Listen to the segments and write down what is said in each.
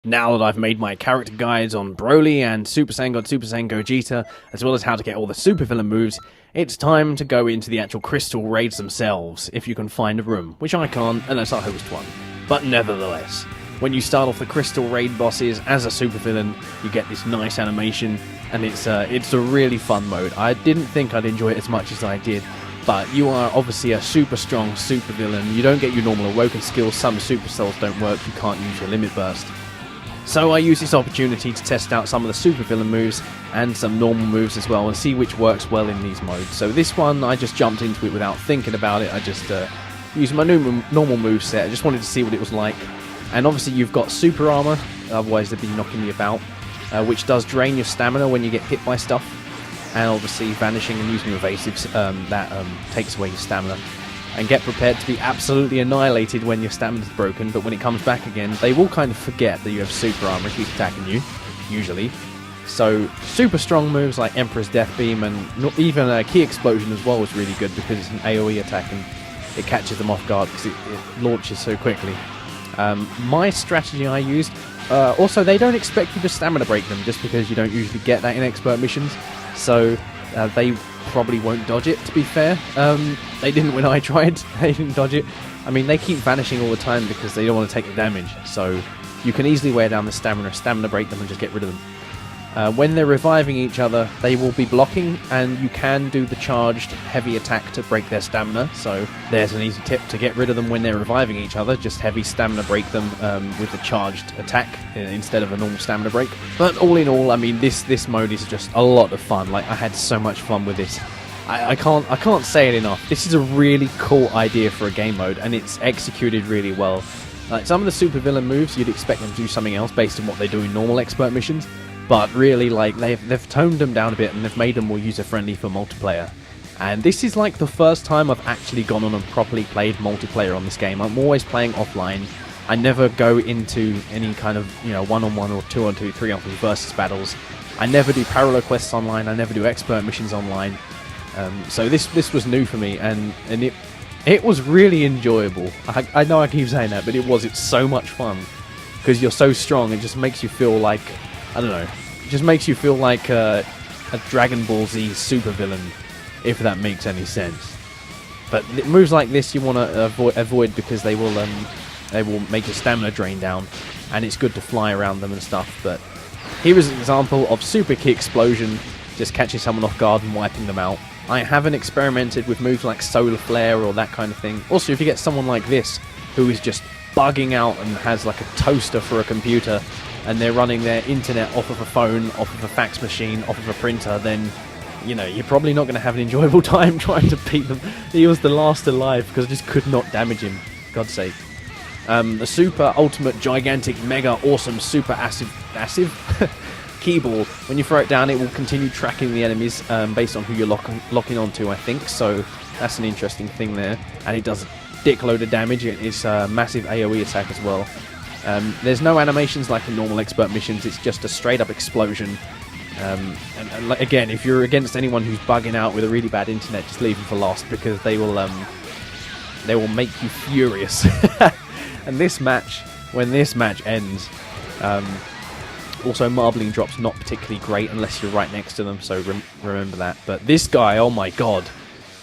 Now that I've made my character guides on Broly and Super Saiyan God, Super Saiyan Gogeta, as well as how to get all the supervillain moves, it's time to go into the actual crystal raids themselves, if you can find a room, which I can't unless I host one. But nevertheless, when you start off the crystal raid bosses as a supervillain, you get this nice animation, and it's a really fun mode. I didn't think I'd enjoy it as much as I did, but you are obviously a super strong supervillain. You don't get your normal awoken skills, some super cells don't work, you can't use your limit burst. So I use this opportunity to test out some of the supervillain moves and some normal moves as well and see which works well in these modes. So this one I just jumped into it without thinking about it. I just used my normal moveset. I just wanted to see what it was like. And obviously you've got super armor, otherwise they'd be knocking you about, which does drain your stamina when you get hit by stuff. And obviously vanishing and using evasives, that takes away your stamina. And get prepared to be absolutely annihilated when your stamina's broken, but when it comes back again, they will kind of forget that you have super armor if he's attacking you, usually. So, super strong moves like Emperor's Death Beam and not even a Key Explosion as well is really good because it's an AoE attack and it catches them off guard because it launches so quickly. My strategy I used, also they don't expect you to stamina break them just because you don't usually get that in expert missions, so they probably won't dodge it, to be fair. They didn't when I tried. They didn't dodge it. I mean, they keep vanishing all the time because they don't want to take the damage, so you can easily wear down the stamina break them and just get rid of them. When they're reviving each other, they will be blocking, and you can do the charged heavy attack to break their stamina, so there's an easy tip to get rid of them when they're reviving each other. Just heavy stamina break them with the charged attack instead of a normal stamina break. But all in all, I mean, this mode is just a lot of fun. Like, I had so much fun with this. I can't say it enough. This is a really cool idea for a game mode, and it's executed really well. Like, some of the supervillain moves, you'd expect them to do something else based on what they do in normal expert missions. But really, like, they've toned them down a bit and they've made them more user-friendly for multiplayer. And this is like the first time I've actually gone on and properly played multiplayer on this game. I'm always playing offline. I never go into any kind of, you know, 1-on-1 or 2-on-2, 3-on-3 versus battles. I never do parallel quests online. I never do expert missions online. So this was new for me, and it was really enjoyable. I know I keep saying that, but it's so much fun because you're so strong. It just makes you feel like, I don't know, it just makes you feel like a Dragonball Z supervillain, if that makes any sense. But moves like this you want to avoid because they will make your stamina drain down, and it's good to fly around them and stuff. But here is an example of Super Key Explosion, just catching someone off guard and wiping them out. I haven't experimented with moves like Solar Flare or that kind of thing. Also, if you get someone like this, who is just bugging out and has like a toaster for a computer, and they're running their internet off of a phone, off of a fax machine, off of a printer, then, you know, you're probably not going to have an enjoyable time trying to beat them. He was the last alive because I just could not damage him, God's sake. The super ultimate gigantic mega awesome super acid Keyball, when you throw it down, it will continue tracking the enemies based on who you're locking onto, I think, so that's an interesting thing there. And it does a dickload of damage. It's a massive AoE attack as well. There's no animations like in normal expert missions, it's just a straight up explosion. And again, if you're against anyone who's bugging out with a really bad internet, just leave them for last, because they will make you furious. And when this match ends, also marbling drop's not particularly great unless you're right next to them, so remember that. But this guy, oh my god,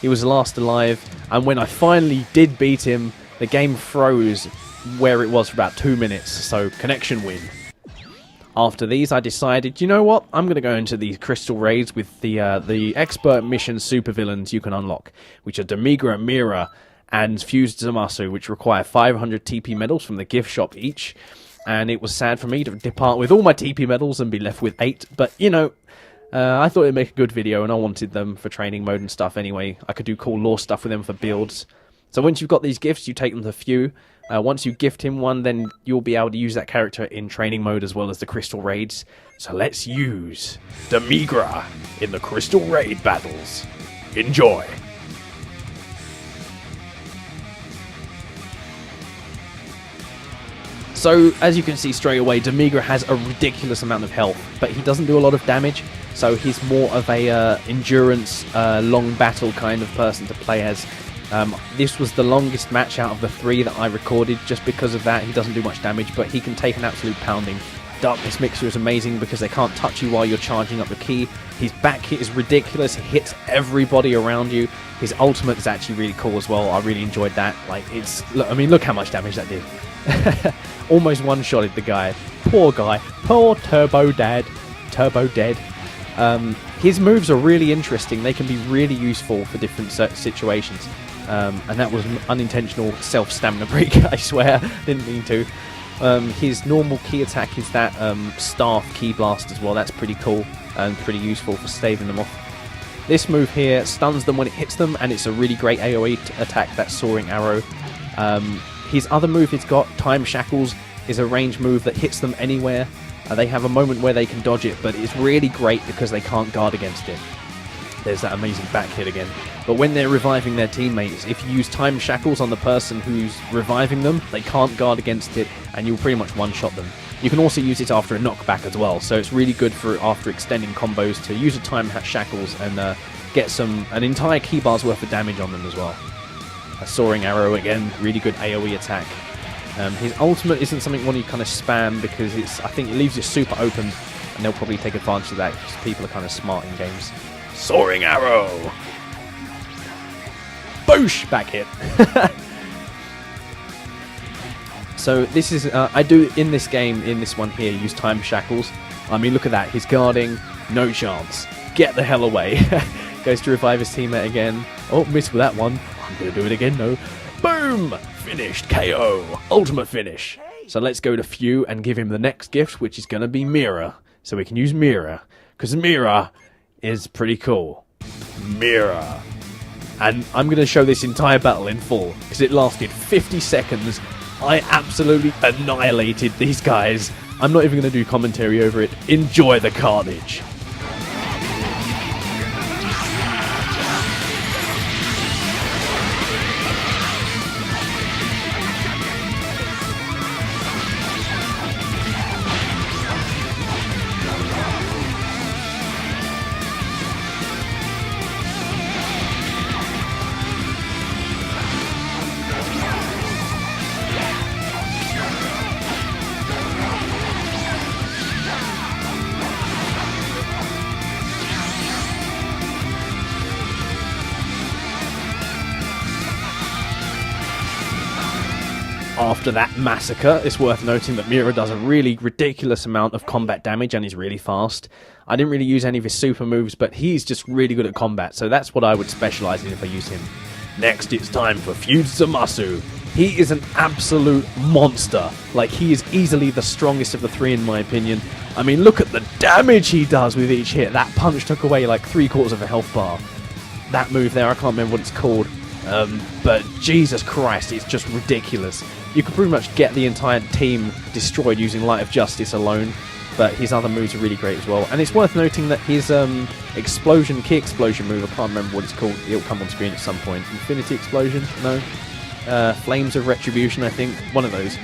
he was last alive, and when I finally did beat him, the game froze where it was for about 2 minutes, so connection win. After these, I decided, you know what, I'm going to go into these crystal raids with the expert mission supervillains you can unlock, which are Demigra, Mira, and Fused Zamasu, which require 500 TP medals from the gift shop each. And it was sad for me to depart with all my TP medals and be left with 8, but, you know, I thought it'd make a good video, and I wanted them for training mode and stuff anyway. I could do cool lore stuff with them for builds. So once you've got these gifts, you take them to Few. Once you gift him one, then you'll be able to use that character in training mode as well as the crystal raids. So let's use Demigra in the crystal raid battles. Enjoy! So, as you can see straight away, Demigra has a ridiculous amount of health, but he doesn't do a lot of damage, so he's more of a endurance, long battle kind of person to play as. This was the longest match out of the 3 that I recorded just because of that. He doesn't do much damage, but he can take an absolute pounding. Darkness Mixer is amazing because they can't touch you while you're charging up the ki. His back hit is ridiculous. He hits everybody around you. His ultimate is actually really cool as well. I really enjoyed that. Like, look how much damage that did. Almost one-shotted the guy. Poor guy. Poor Turbo Dead. His moves are really interesting. They can be really useful for different situations. And that was an unintentional self-stamina break, I swear. Didn't mean to. His normal key attack is that staff key blast as well. That's pretty cool and pretty useful for staving them off. This move here stuns them when it hits them, and it's a really great AoE attack, that soaring arrow. His other move he's got, Time Shackles, is a range move that hits them anywhere. They have a moment where they can dodge it, but it's really great because they can't guard against it. There's that amazing back hit again. But when they're reviving their teammates, if you use Time Shackles on the person who's reviving them, they can't guard against it, and you'll pretty much one-shot them. You can also use it after a knockback as well, so it's really good for after extending combos to use a Time Shackles and get an entire key bar's worth of damage on them as well. A Soaring Arrow, again, really good AoE attack. His ultimate isn't something you kind of spam because I think it leaves you super open, and they'll probably take advantage of that because people are kind of smart in games. Soaring Arrow! Boosh! Back hit. So this is, I do in this game, in this one here, use Time Shackles. I mean, look at that. He's guarding, no chance. Get the hell away. Goes to revive his teammate again. Oh, missed with that one. I'm going to do it again, no. Boom! Finished. KO. Ultimate finish. So let's go to Few and give him the next gift, which is going to be Mira. So we can use Mira. Because Mira is pretty cool. Mira. And I'm going to show this entire battle in full, because it lasted 50 seconds. I absolutely annihilated these guys. I'm not even going to do commentary over it. Enjoy the carnage. After that massacre, it's worth noting that Mira does a really ridiculous amount of combat damage and is really fast. I didn't really use any of his super moves, but he's just really good at combat, so that's what I would specialise in if I use him. Next, it's time for Feud Zamasu. He is an absolute monster. Like, he is easily the strongest of the 3 in my opinion. I mean, look at the damage he does with each hit. That punch took away like 3/4 of a health bar. That move there, I can't remember what it's called. But Jesus Christ, it's just ridiculous. You can pretty much get the entire team destroyed using Light of Justice alone, but his other moves are really great as well. And it's worth noting that his key explosion move, I can't remember what it's called, it'll come on screen at some point. Infinity Explosion? No? Flames of Retribution, I think. One of those.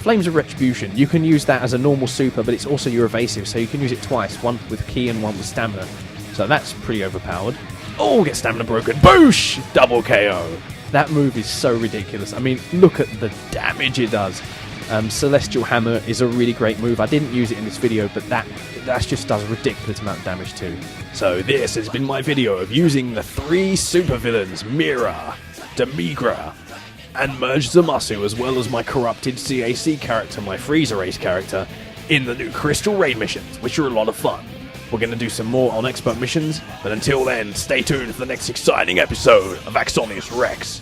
Flames of Retribution. You can use that as a normal super, but it's also your evasive, so you can use it twice, one with ki and one with stamina. So that's pretty overpowered. Oh, get stamina broken. Boosh! Double KO. That move is so ridiculous. I mean, look at the damage it does. Celestial Hammer is a really great move. I didn't use it in this video, but that just does a ridiculous amount of damage too. So this has been my video of using the 3 supervillains, Mira, Demigra, and Merge Zamasu, as well as my corrupted CAC character, my Freezer Ace character, in the new Crystal Raid missions, which are a lot of fun. We're going to do some more on expert missions, but until then, stay tuned for the next exciting episode of AxoniusRex.